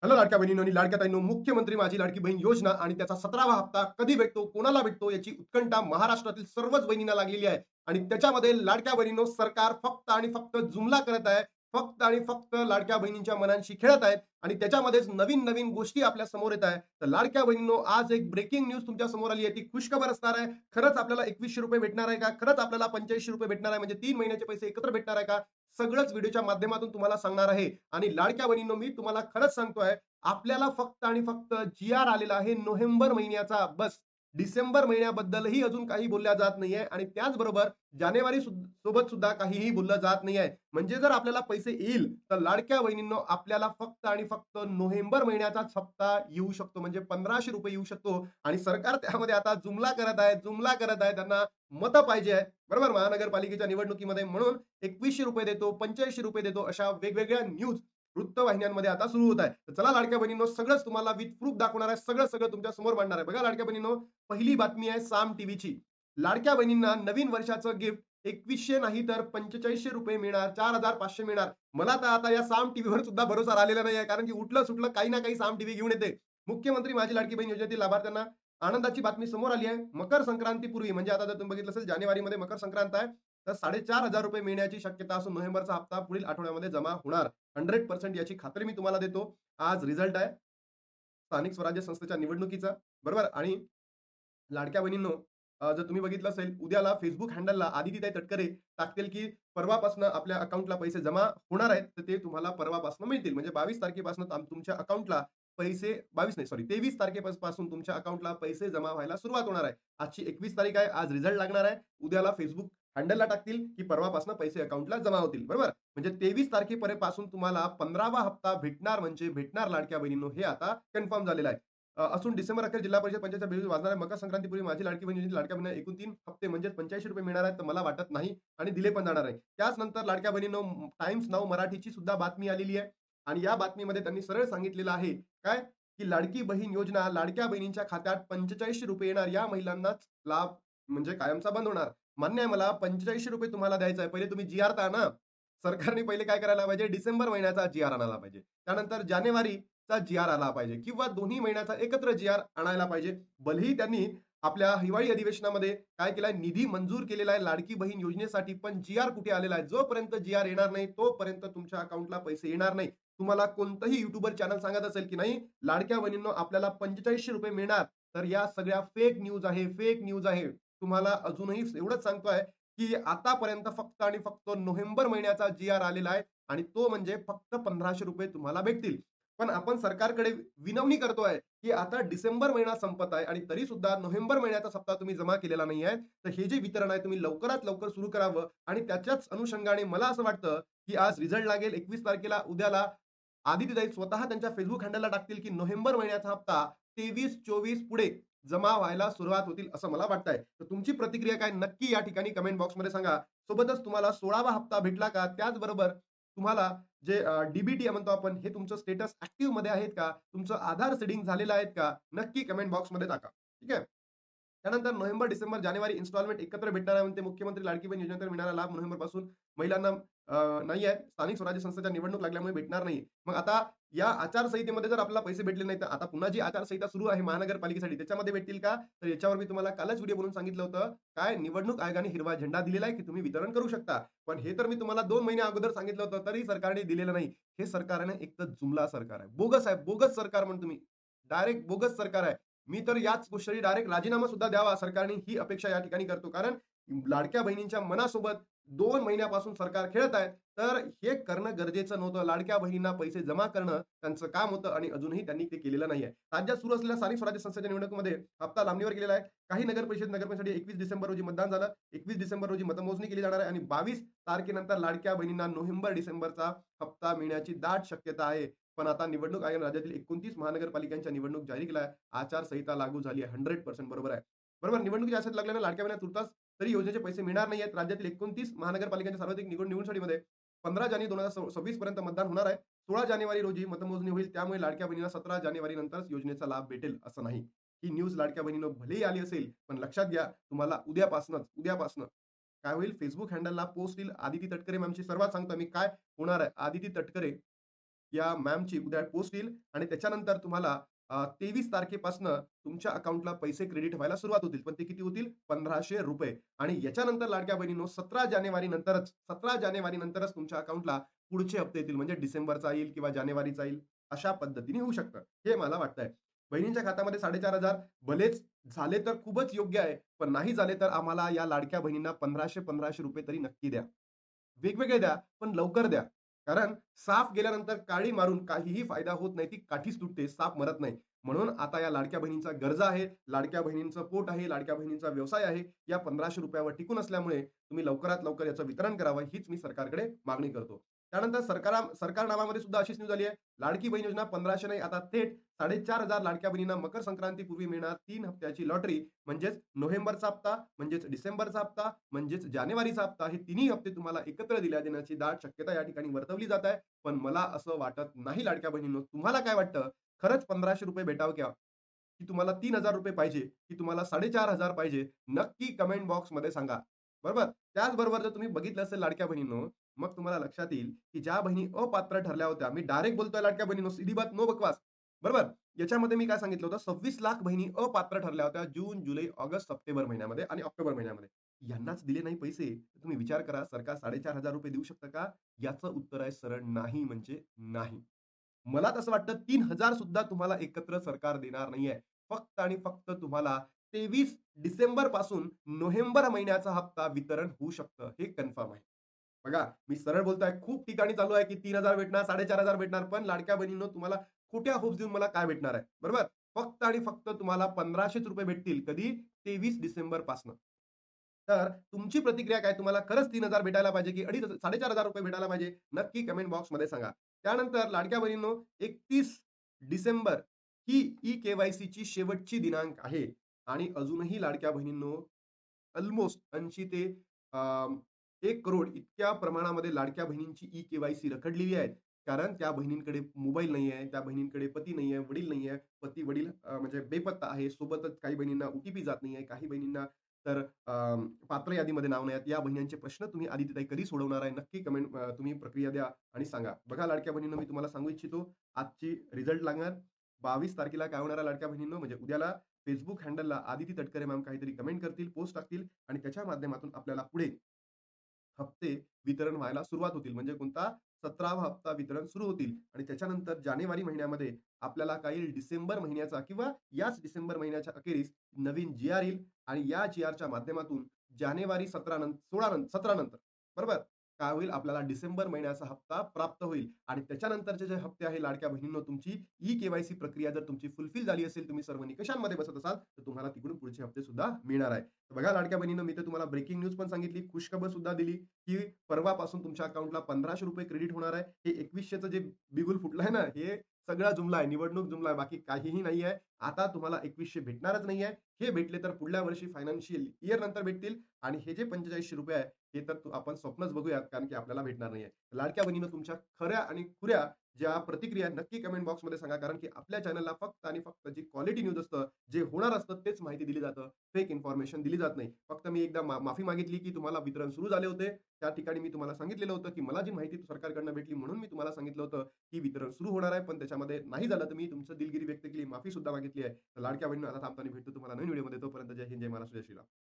Hello लाडक्या बहिणींनो आणि लाडक्या ताईंनो, मुख्यमंत्री माझी लाडकी बहीण योजना आणि त्याचा 17वा हप्ता कधी भेटतो, कोणाला भेटतो याची उत्कंठा महाराष्ट्रातील सर्वच बहिणींना लागलेली आहे. आणि त्याच्यामध्ये लाडक्या बहिणींनो, सरकार फक्त आणि फक्त जुमला करत आहे. फक्त आणि फक्त लाडक्या बहिणींच्या मनांशी खेळत आहेत आणि त्याच्यामध्येच नवीन-नवीन गोष्टी आपल्या समोर येत आहेत. तर लाडक्या बहिणींनो, आज एक ब्रेकिंग न्यूज तुमच्या समोर आली आहे. ती खुशखबर असणार आहे. खरंच आपल्याला ₹2100 भेटणार आहे का? खरंच आपल्याला ₹85 भेटणार आहे, म्हणजे 3 महिन्याचे पैसे एकत्र भेटणार आहे का? सगळंच व्हिडिओच्या माध्यमातून तुम्हाला सांगणार आहे. आणि लाडक्या बहिणींनो, मी तुम्हाला खरंच सांगतोय, आपल्याला फक्त आणि फक्त जी-आर आलेला आहे नोव्हेंबर महिन्याचा, बस. डिसेंबर महिन्याबद्दलही अजून काही बोलल्या जात नाहीये आणि त्याचबरोबर जानेवारी सोबत सुद्धा काहीही बोललं जात नाहीये. म्हणजे जर आपल्याला पैसे येईल, तर लाडक्या बहिणींनो, आपल्याला फक्त आणि फक्त नोव्हेंबर महिन्याचाच हप्ता येऊ शकतो. म्हणजे ₹1500 येऊ शकतो आणि सरकार त्यामध्ये आता जुमला करत आहे, जुमला करत आहे. त्यांना मतं पाहिजे आहे. बरोबर? महानगरपालिकेच्या निवडणुकीमध्ये, म्हणून ₹2100 देतो, ₹85 देतो, अशा वेगवेगळ्या न्यूज वृत्तवाहिन्यांमध्ये आता सुरू होत आहे. तर चला लाडक्या बहिणींनो, सगळंच तुम्हाला विथ प्रूफ दाखवणार आहे. सगळं तुमच्या समोर मांडणार आहे. बघा लाडक्या बहिणींनो, पहिली बातमी आहे साम टीव्हीची. लाडक्या बहिणींना नवीन वर्षाचं गिफ्ट 2100 नाही तर ₹4500 मिळणार, 4500 मिळणार. मला तर आता या साम टीव्हीवर सुद्धा भरोसा राहिलेला नाही आहे. कारण की उठलं-सुटलं काही ना काही साम टीव्ही घेऊन येते. मुख्यमंत्री माझी लाडकी बहीण योजनेतील लाभार्थ्यांना आनंदाची बातमी समोर आली आहे. मकर संक्रांतीपूर्वी, म्हणजे आता जर तुम्ही बघितलं असेल, जानेवारीमध्ये मकर संक्रांत आहे. तर ₹4500 मिळण्याची शक्यता असून नोव्हेंबरचा हप्ता पुढील आठवड्यामध्ये जमा होणार. 100% याची खात्री मी तुम्हाला देतो. आज रिझल्ट आहे स्थानिक स्वराज्य संस्थेच्या निवडणुकीचा, बरोबर? आणि लाडक्या बहिणींनो, जर तुम्ही बघितलं असेल, उद्याला Facebook हँडलला आदितीताई तटकरे टाकतील, की परवापासून आपल्या अकाउंटला पैसे जमा होणार आहेत. तर ते तुम्हाला परवापासून मिळतील. म्हणजे 22 तारखेपासून तुमच्या अकाउंटला पैसे, 22 नाही सॉरी 23 तारखेपासून तुमच्या अकाउंटला पैसे जमा व्हायला सुरुवात होणार आहे. आजची 21 तारीख आहे. आज रिझल्ट लागणार आहे. उद्याला Facebook हँडलला टाकतील, की परवापासून पैसे अकाउंटला जमा होतील. बरोबर? म्हणजे 23 तारखेपर्यंत तुम्हाला 15वा हप्ता भेटणार, म्हणजे भेटणार लाडक्या बहिणींनो, हे आता कन्फर्म झालेलं आहे. असून डिसेंबर अखेर जिल्हा परिषद पंचायतच्या बिल वाजणार आहे. मकर संक्रांतीपूर्वी माझी लाडकी बहीण योजनेतील लाडक्या बहिणीला एकूण 3 हप्ते म्हणजेच ₹85 मिळणार आहेत, तर मला वाटत नाही आणि दिले पण जाणार आहे. त्याच नंतर लाडक्या बहिणींनो, टाइम्स नाऊ मराठीची सुद्धा बातमी आलेली आहे आणि या बातमीमध्ये त्यांनी सरळ सांगितलेलं आहे, काय? की लाडकी बहीण योजना लाडक्या बहिणींच्या खात्यात ₹85 येणार. या महिलांनाच लाभ म्हणजे कायमचा बंद होणार. मान्य आहे मला, ₹85 तुम्हाला द्यायचा आहे. पहिले तुम्ही जी-आर तर आणा. सरकारने पहिले काय करायला पाहिजे? डिसेंबर महिन्याचा जी-आर आणायला पाहिजे. त्यानंतर जानेवारीचा जी-आर आला पाहिजे किंवा दोन्ही महिन्याचा एकत्र जी-आर आणायला पाहिजे. भलेही त्यांनी आपल्या हिवाळी अधिवेशनामध्ये काय केलंय, निधी मंजूर केलेला आहे लाडकी बहीण योजनेसाठी, पण जी-आर कुठे आलेला आहे? जोपर्यंत जी-आर येणार नाही, तोपर्यंत तुमच्या अकाउंटला पैसे येणार नाही. तुम्हाला कोणतंही युट्यूबर चॅनल सांगत असेल, की नाही लाडक्या बहिणींनो, आपल्याला ₹85 मिळणार, तर या सगळ्या फेक न्यूज आहे, फेक न्यूज आहे. तुम्हाला अजूनही एवढंच सांगतोय, की आतापर्यंत फक्त आणि फक्त नोव्हेंबर महिन्याचा जी-आर आलेला आहे आणि तो म्हणजे फक्त ₹1500 तुम्हाला भेटतील. पण आपण सरकारकडे विनवणी करतोय, की आता डिसेंबर महिना संपत आहे आणि तरी सुद्धा नोव्हेंबर महिन्याचा हप्ता तुम्ही जमा केलेला नाहीये. तर हे जे वितरण आहे, तुम्ही लवकरात लवकर सुरू करावं आणि त्याच्याच अनुषंगाने मला असं वाटतं, की आज रिझल्ट लागेल 21 तारखेला. उद्याला आदितीताई स्वतः त्यांच्या Facebook हँडलला टाकतील, की नोव्हेंबर महिन्याचा हप्ता 23-24 पुढे जमा व्हायला सुरुवात होतील, असं मला वाटतंय. तर तुमची प्रतिक्रिया काय, नक्की या ठिकाणी कमेंट बॉक्समध्ये सांगा. सोबतच तुम्हाला 16वा हप्ता भेटला का? त्याचबरोबर तुम्हाला जे डी म्हणतो आपण, हे तुमचं स्टेटस ॲक्टिव्हमध्ये आहेत का? तुमचं आधार सीडिंग झालेलं आहेत का? नक्की कमेंट बॉक्समध्ये टाका. ठीक आहे? त्यानंतर नोव्हेंबर, डिसेंबर, जानेवारी इन्स्टॉलमेंट एकत्र भेटणार आहे म्हणते मुख्यमंत्री लाडकी बहीण योजनेतून मिळणारा लाभ नोव्हेंबरपासून महिलांना नाही आहे. स्थानिक स्वराज्य संस्थेच्या निवडणूक लागल्यामुळे भेटणार नाही. मग आता या आचारसंहितेमध्ये जर आपल्याला पैसे भेटले नाही, तर आता पुन्हा जी आचारसंहिता सुरू आहे महानगरपालिकेसाठी, त्याच्यामध्ये भेटतील का? तर याच्यावर मी तुम्हाला कालच व्हिडिओ बनवून सांगितलं होतं. काय निवडणूक आयोगाने हिरवा झेंडा दिलेला आहे, की तुम्ही वितरण करू शकता. पण हे तर मी तुम्हाला 2 महिने अगोदर सांगितलं होतं, तरी सरकारने दिलेलं नाही. हे सरकार आहे ना, एक तर जुमला सरकार आहे. बोगस आहे. बोगस सरकार म्हणून तुम्ही. डायरेक्ट बोगस सरकार आहे. मी तर याच गोष्टी डायरेक्ट राजीनामा सुद्धा द्यावा सरकारने, ही अपेक्षा या ठिकाणी करतो. कारण लाडक्या बहिणींच्या मनासोबत 2 महिन्यापासून सरकार खेळत आहे. तर हे करणं गरजेचं नव्हतं. लाडक्या बहिणींना पैसे जमा करणं त्यांचं काम होतं आणि अजूनही त्यांनी ते केलेलं नाहीये. राज्यात सुरू असलेल्या स्थानिक स्वराज्य संस्थेच्या निवडणुकीमध्ये हप्ता लांबणीवर गेलेला आहे. काही नगरपरिषदेसाठी 21 डिसेंबर रोजी मतदान झालं. 21 डिसेंबर रोजी मतमोजणी केली जाणार आहे आणि 22 तारखेनंतर लाडक्या बहिणींना नोव्हेंबर, डिसेंबरचा हप्ता मिळण्याची दाट शक्यता आहे. पण आता निवडणूक आयोगाने राज्यातील 29 महानगरपालिकांच्या निवडणूक जाहीर केल्या आहे. आचारसंहिता लागू झाली आहे. 100% बरोबर आहे. बरोबर, निवडणुकीच्या आशेत लागल्याने लाडक्या बहिणींना तुर्तास तरी योजनेचे पैसे मिळणार नाहीयेत. राज्यातील 29 महानगरपालिकांच्या सार्वत्रिक निवडणुकीमध्ये 15 जानेवारी 2026 पर्यंत मतदान होणार आहे. 16 जानेवारी रोजी मतमोजणी होईल. त्यामुळे लाडक्या बहिणीला 17 जानेवारी नंतरच योजनेचा लाभ भेटेल असं नाही. ही न्यूज लाडक्या बहिणींनो भलेही आली असेल, पण लक्षात घ्या, तुम्हाला उद्यापासनच काय होईल, Facebook हँडलला पोस्ट येईल. आदिती तटकरे मॅमची सर्वात सांगतो मी काय होणार आहे. आदिती तटकरे या मॅमची उद्या पोस्ट येईल आणि त्याच्यानंतर तुम्हाला 23 तारखेपासनं तुमच्या अकाउंटला पैसे क्रेडिट व्हायला सुरुवात होतील. पण ते किती होतील? ₹1500 आणि याच्यानंतर लाडक्या बहिणींनो 17 जानेवारी नंतरच तुमच्या अकाउंटला पुढचे हप्ते येतील. म्हणजे डिसेंबरचा येईल किंवा जानेवारीचा येईल. अशा पद्धतीने होऊ शकतं. हे मला वाटतंय. बहिणींच्या खात्यामध्ये 4,500 भलेच झाले तर खूपच योग्य आहे. पण नाही झाले तर आम्हाला या लाडक्या बहिणींना ₹1500 तरी नक्की द्या. वेगवेगळे द्या, पण लवकर द्या. कारण साप गेल्यानंतर काडी मारून काहीही फायदा होत नाही. ती काठीच तुटते, साप मरत नाही. म्हणून आता या लाडक्या बहिणींचा गरजा आहे, लाडक्या बहिणींचं पोट आहे, लाडक्या बहिणींचा व्यवसाय आहे. या ₹1500 वर टिकून असल्यामुळे तुम्ही लवकरात लवकर याचं वितरण करावं, हीच मी सरकारकडे मागणी करतो. त्यानंतर सरकारनामामध्ये सुद्धा अशीच न्यूज आली आहे. लाडकी बहीण योजना 1500 नाही, आता थेट 4,500 लाडक्या बहिणींना मकर संक्रांतीपूर्वी मिळणार 3 हप्त्याची लॉटरी. म्हणजेच नोव्हेंबरचा हप्ता, म्हणजेच डिसेंबरचा हप्ता, म्हणजेच जानेवारीचा हप्ता. हे तिन्ही हप्ते तुम्हाला एकत्र दिल्या देण्याची दाट शक्यता या ठिकाणी वर्तवली जात आहे. पण मला असं वाटत नाही लाडक्या बहिणींनो. तुम्हाला काय वाटतं? खरंच ₹1500 भेटावे का? की तुम्हाला ₹3000 पाहिजे? की तुम्हाला 4,500 पाहिजे? नक्की कमेंट बॉक्समध्ये सांगा. बरोबर? त्याचबरोबर जर तुम्ही बघितलं असेल लाडक्या बहिणींनो, मग तुम्हाला लक्षात येईल, की ज्या बहिणी अपात्र ठरल्या होत्या, मी डायरेक्ट बोलतोय लाडक्या बहिणींनो, सीधी बात नो बकवास. बरोबर? याच्यामध्ये मी काय सांगितलं होतं, 26 लाख बहिणी अपात्र ठरल्या होत्या जून, जुलै, ऑगस्ट, सप्टेंबर महिन्यामध्ये आणि ऑक्टोबर महिन्यामध्ये. यांनाच दिले नाही पैसे. तुम्ही विचार करा, सरकार ₹4,500 देऊ शकतं का? याचं उत्तर आहे सरळ नाही म्हणजे नाही. मला तसं वाटतं 3,000 सुद्धा तुम्हाला एकत्र सरकार देणार नाहीये. फक्त आणि फक्त तुम्हाला 23 डिसेंबर पासून नोव्हेंबर महिन्याचा हप्ता वितरण होऊ शकतं. हे कन्फर्म आहे. बघा, मी सरळ बोलतोय. खूप ठिकाणी चालू आहे, की 3,000 भेटणार, 4,500 भेटणार. पण लाडक्या बहिणींनो, तुम्हाला खोट्या होप्स देऊन मला काय भेटणार आहे? बरोबर? फक्त आणि फक्त तुम्हाला ₹1500 भेटतील. कधी? 23 डिसेंबर पासनं. तर तुमची प्रतिक्रिया काय? तुम्हाला खरंच 3,000 भेटायला पाहिजे, की 4,500 भेटायला पाहिजे? नक्की कमेंट बॉक्समध्ये सांगा. त्यानंतर लाडक्या बहिणींनो, 31 डिसेंबर ही ई-के-वाय-सीची शेवटची दिनांक आहे आणि अजूनही लाडक्या बहिणींनो, अल्मोस्ट 80 ते अ, 1 करोड इतक्या प्रमाणामध्ये लाडक्या बहिणींची ई-के-वाय-सी रखडलेली आहे. कारण त्या बहिणींकडे मोबाईल नाही आहे, त्या बहिणींकडे पती नाही आहे, वडील नाही आहे. पती-वडील म्हणजे बेपत्ता आहे. सोबतच काही बहिणींना ओ जात नाही आहे. काही बहिणींना तर पात्र यादीमध्ये नाव नाही आहेत. या बहिणींचे प्रश्न तुम्ही आदित्यताई कधी सोडवणार आहे? नक्की कमेंट तुम्ही प्रक्रिया द्या आणि सांगा. बघा लाडक्या बहिणींनो, मी तुम्हाला सांगू इच्छितो, आजची रिझल्ट लागणार 22 तारखेला काय होणार आहे लाडक्या बहिणींनो, म्हणजे उद्याला Facebook हँडलला आदिती तटकरे मॅम काहीतरी कमेंट करतील, पोस्ट टाकतील आणि त्याच्या माध्यमातून आपल्याला पुढे हप्ते वितरण व्हायला सुरुवात होतील. म्हणजे कोणता 17वा हप्ता वितरण सुरू होतील आणि त्याच्यानंतर जानेवारी महिन्यामध्ये आपल्याला काय येईल डिसेंबर महिन्याचा किंवा याच डिसेंबर महिन्याच्या अखेरीस नवीन जी-आर येईल आणि या जी-आरच्या माध्यमातून जानेवारी 17 नंतर बरोबर? काय होईल आपल्याला डिसेंबर महिन्याचा हप्ता प्राप्त होईल आणि त्याच्यानंतरचे जे हप्ते आहे लाडक्या बहिणींनो तुमची ई-के-वाय-सी प्रक्रिया जर तुमची फुलफिल झाली असेल, तुम्ही सर्व निकषांमध्ये बसत असाल, तर तुम्हाला तिकडून पुढचे हप्ते सुद्धा मिळणार आहे. बघा लाडक्या बहिणींनो, मी तर तुम्हाला ब्रेकिंग न्यूज पण सांगितली, खुशखबर सुद्धा दिली, की परवापासून तुमच्या अकाउंटला ₹1500 क्रेडिट होणार आहे. हे 2100चं जे बिगुल फुटलंय ना, हे सगळा जुमला आहे, निवडणूक जुमला आहे. बाकी काहीही नाही आहे. आता तुम्हाला 2100 भेटणारच नाही आहे. हे भेटले तर पुढल्या वर्षी फायनान्शियल इयर नंतर भेटतील आणि हे जे ₹4500 आहे, हे तर आपण स्वप्नच बघूयात, कारण की आपल्याला भेटणार नाहीये. लाडक्या बहिणीनं तुमच्या खऱ्या आणि खुऱ्या ज्या प्रतिक्रिया आहेत, नक्की कमेंट बॉक्समध्ये सांगा. कारण की आपल्या चॅनलला फक्त आणि फक्त जी क्वालिटी न्यूज असतं, जे होणार असतं, तेच माहिती दिली जातं. फेक इन्फॉर्मेशन दिली जात नाही. फक्त मी एकदा माफी मागितली, की तुम्हाला वितरण सुरू झाले होते. त्या ठिकाणी मी तुम्हाला सांगितलेलं होतं, की मला जी माहिती सरकारकडनं भेटली म्हणून मी तुम्हाला सांगितलं होतं, की वितरण सुरू होणार आहे. पण त्याच्यामध्ये नाही झालं, तर मी तुमचं दिलगिरी व्यक्त केली, माफी सुद्धा मागितली आहे. तर लाडक्या बहिणींनो, आता थांबताना भेटतो तुम्हाला नवीन व्हिडिओमध्ये. तोपर्यंत जय हिंद, जय महाराष्ट्र, जय श्रीराम.